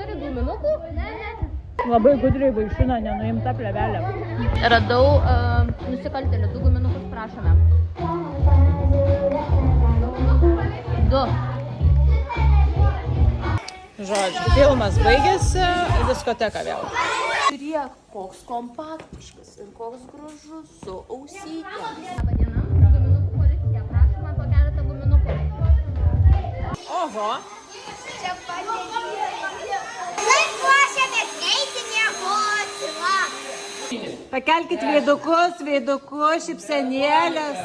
Neturi guminukų? Ne. Labai gudriai vaišina nenuimta plevelė. Radau nusikaltėlį, 2 guminukus prašome. 2. Žodžiu, filmas baigėsi, diskoteka vėl. Žiūrėk, koks kompaktiškas ir koks gražus su ausytėm. Labą dieną, guminukų policija, prašome po keletą guminukų. Oho. Čia padėkime. Kaip ruošiamės eiti miegoti, va. Pakelkit veidukus, šypsenėlės.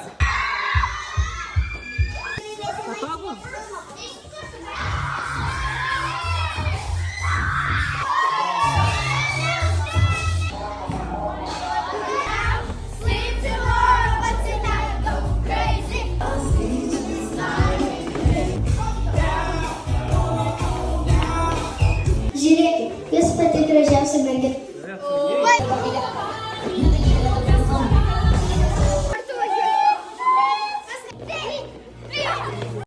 Patogu? Žiūrėkit, jūs pati gražiausia mergina.